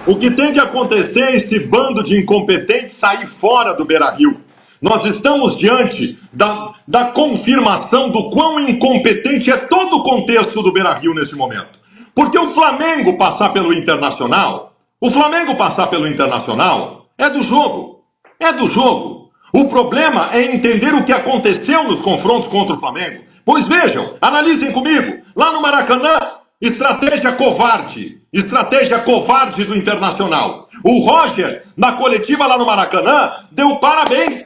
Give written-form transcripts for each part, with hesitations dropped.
O que tem que acontecer é esse bando de incompetentes sair fora do Beira-Rio. Nós estamos diante da confirmação do quão incompetente é todo o contexto do Beira-Rio nesse momento. Porque o Flamengo passar pelo Internacional, é do jogo. É do jogo. O problema é entender o que aconteceu nos confrontos contra o Flamengo. Pois vejam, analisem comigo. Lá no Maracanã, estratégia covarde do Internacional. O Roger, na coletiva lá no Maracanã, deu parabéns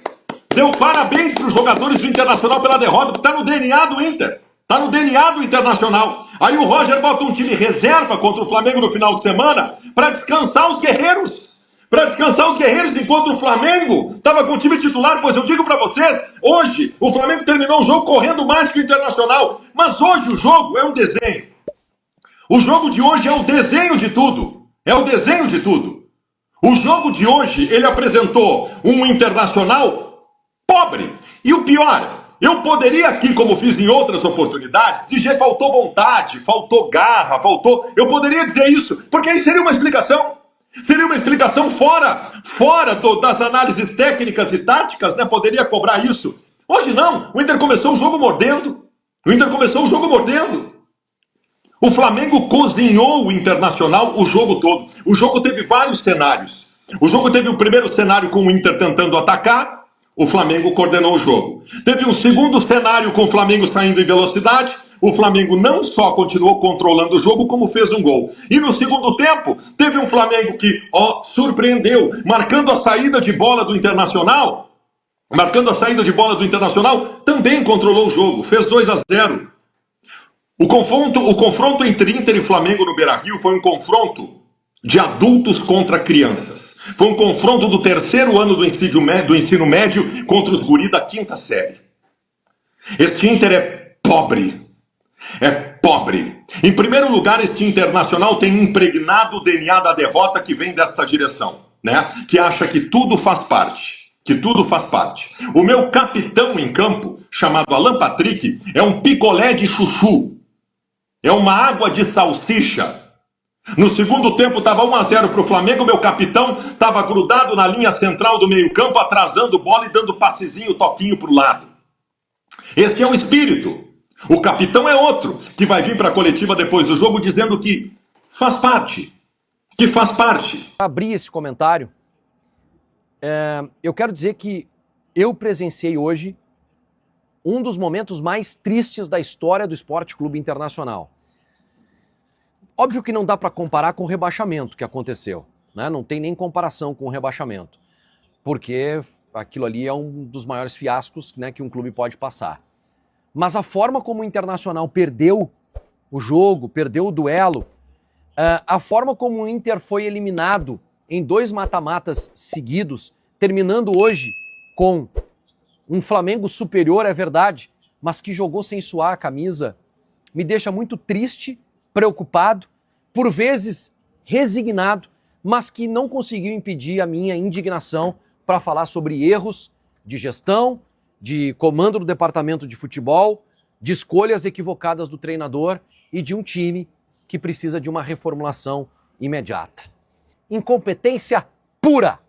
para os jogadores do Internacional pela derrota, porque está no DNA do Inter. Está no DNA do Internacional. Aí o Roger bota um time reserva contra o Flamengo no final de semana para descansar os guerreiros. Enquanto o Flamengo estava com o time titular. Pois eu digo para vocês, hoje o Flamengo terminou o jogo correndo mais que o Internacional. Mas hoje o jogo é um desenho. O jogo de hoje é o desenho de tudo. O jogo de hoje, ele apresentou um Internacional pobre. E o pior, eu poderia aqui, como fiz em outras oportunidades, dizer faltou vontade, faltou garra, Eu poderia dizer isso, porque aí seria uma explicação. Seria uma explicação fora das análises técnicas e táticas, né? Poderia cobrar isso. Hoje não, o Inter começou o jogo mordendo. O Flamengo cozinhou o Internacional o jogo todo. O jogo teve vários cenários. O jogo teve o primeiro cenário com o Inter tentando atacar, o Flamengo coordenou o jogo. Teve um segundo cenário com o Flamengo saindo em velocidade, o Flamengo não só continuou controlando o jogo, como fez um gol. E no segundo tempo, teve um Flamengo que, surpreendeu, marcando a saída de bola do Internacional, também controlou o jogo, fez 2-0. O confronto entre Inter e Flamengo no Beira-Rio foi um confronto de adultos contra crianças. Foi um confronto do terceiro ano do ensino médio contra os guri da quinta série. Este Inter é pobre. Em primeiro lugar, este Internacional tem impregnado o DNA da derrota que vem dessa direção, né? Que acha que tudo faz parte. O meu capitão em campo, chamado Alan Patrick, é um picolé de chuchu. É uma água de salsicha. No segundo tempo estava 1-0 para o Flamengo, meu capitão estava grudado na linha central do meio-campo, atrasando bola e dando passezinho, toquinho para o lado. Este é o espírito. O capitão é outro, que vai vir para a coletiva depois do jogo dizendo que faz parte. Abri esse comentário. Eu quero dizer que eu presenciei hoje um dos momentos mais tristes da história do Esporte Clube Internacional. Óbvio que não dá para comparar com o rebaixamento que aconteceu, né? Não tem nem comparação com o rebaixamento, porque aquilo ali é um dos maiores fiascos, né, que um clube pode passar. Mas a forma como o Internacional perdeu o jogo, perdeu o duelo, a forma como o Inter foi eliminado em 2 mata-matas seguidos, terminando hoje com um Flamengo superior, é verdade, mas que jogou sem suar a camisa, me deixa muito triste, preocupado, por vezes resignado, mas que não conseguiu impedir a minha indignação para falar sobre erros de gestão, de comando do departamento de futebol, de escolhas equivocadas do treinador e de um time que precisa de uma reformulação imediata. Incompetência pura.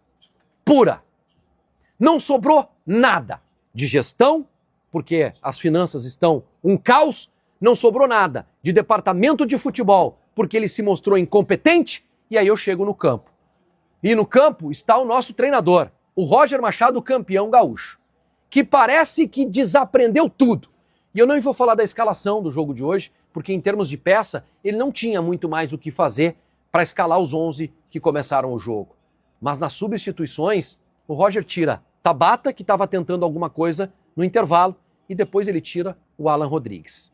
Não sobrou nada de gestão, porque as finanças estão um caos, não sobrou nada de departamento de futebol, porque ele se mostrou incompetente, e aí eu chego no campo. E no campo está o nosso treinador, o Roger Machado, campeão gaúcho, que parece que desaprendeu tudo. E eu não vou falar da escalação do jogo de hoje, porque em termos de peça, ele não tinha muito mais o que fazer para escalar os 11 que começaram o jogo. Mas nas substituições, o Roger tira Tabata, que estava tentando alguma coisa no intervalo, e depois ele tira o Alan Rodrigues.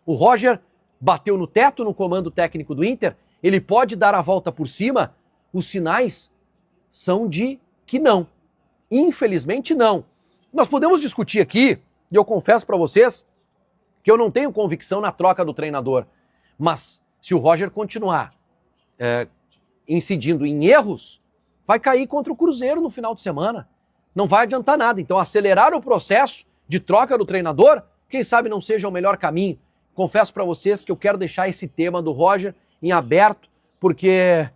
O Roger bateu no teto no comando técnico do Inter, ele pode dar a volta por cima, os sinais são de que não. Infelizmente não. Nós podemos discutir aqui, e eu confesso para vocês que eu não tenho convicção na troca do treinador, mas se o Roger continuar incidindo em erros, vai cair contra o Cruzeiro no final de semana. Não vai adiantar nada. Então acelerar o processo de troca do treinador, quem sabe não seja o melhor caminho. Confesso para vocês que eu quero deixar esse tema do Roger em aberto, porque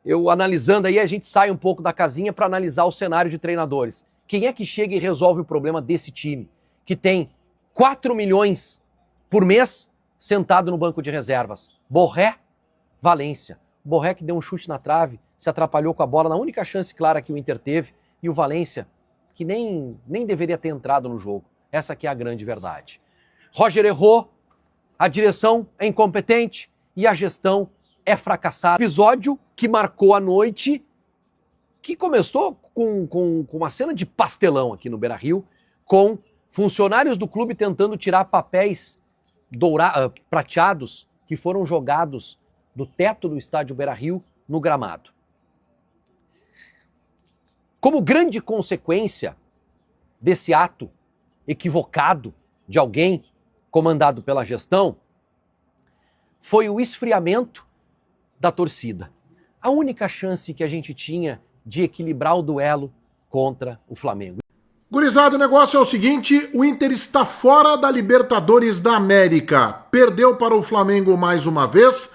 eu analisando aí, a gente sai um pouco da casinha para analisar o cenário de treinadores. Quem é que chega e resolve o problema desse time, que tem 4 milhões por mês sentado no banco de reservas? Borré, Valência. Borré que deu um chute na trave, se atrapalhou com a bola na única chance clara que o Inter teve, e o Valência, que nem deveria ter entrado no jogo. Essa aqui é a grande verdade. Roger errou, a direção é incompetente e a gestão é fracassada. Episódio que marcou a noite, que começou com uma cena de pastelão aqui no Beira-Rio, com funcionários do clube tentando tirar papéis prateados que foram jogados do teto do estádio Beira-Rio no gramado. Como grande consequência desse ato equivocado de alguém comandado pela gestão, foi o esfriamento da torcida. A única chance que a gente tinha de equilibrar o duelo contra o Flamengo. Gurizada, o negócio é o seguinte, o Inter está fora da Libertadores da América. Perdeu para o Flamengo mais uma vez,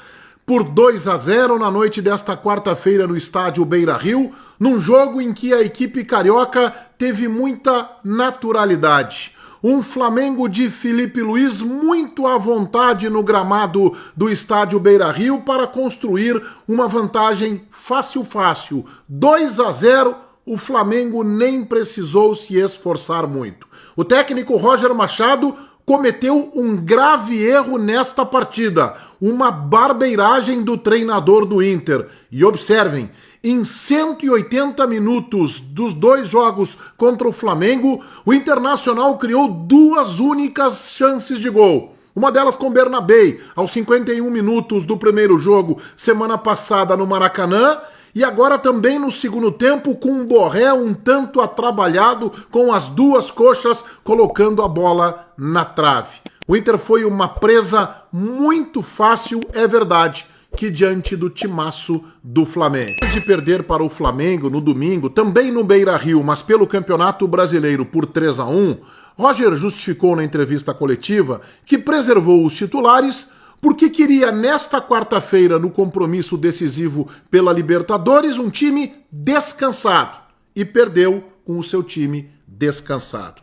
por 2-0 na noite desta quarta-feira no estádio Beira-Rio, num jogo em que a equipe carioca teve muita naturalidade. Um Flamengo de Felipe Luiz muito à vontade no gramado do estádio Beira-Rio para construir uma vantagem fácil. 2-0, o Flamengo nem precisou se esforçar muito. O técnico Roger Machado cometeu um grave erro nesta partida, uma barbeiragem do treinador do Inter. E observem, em 180 minutos dos dois jogos contra o Flamengo, o Internacional criou 2 únicas chances de gol. Uma delas com Bernabé, aos 51 minutos do primeiro jogo, semana passada no Maracanã, e agora também no segundo tempo com o Borré um tanto atrabalhado com as 2 coxas colocando a bola na trave. O Inter foi uma presa muito fácil, é verdade, que diante do timaço do Flamengo. De perder para o Flamengo no domingo, também no Beira-Rio, mas pelo Campeonato Brasileiro por 3-1, Roger justificou na entrevista coletiva que preservou os titulares porque queria, nesta quarta-feira, no compromisso decisivo pela Libertadores, um time descansado. E perdeu com o seu time descansado.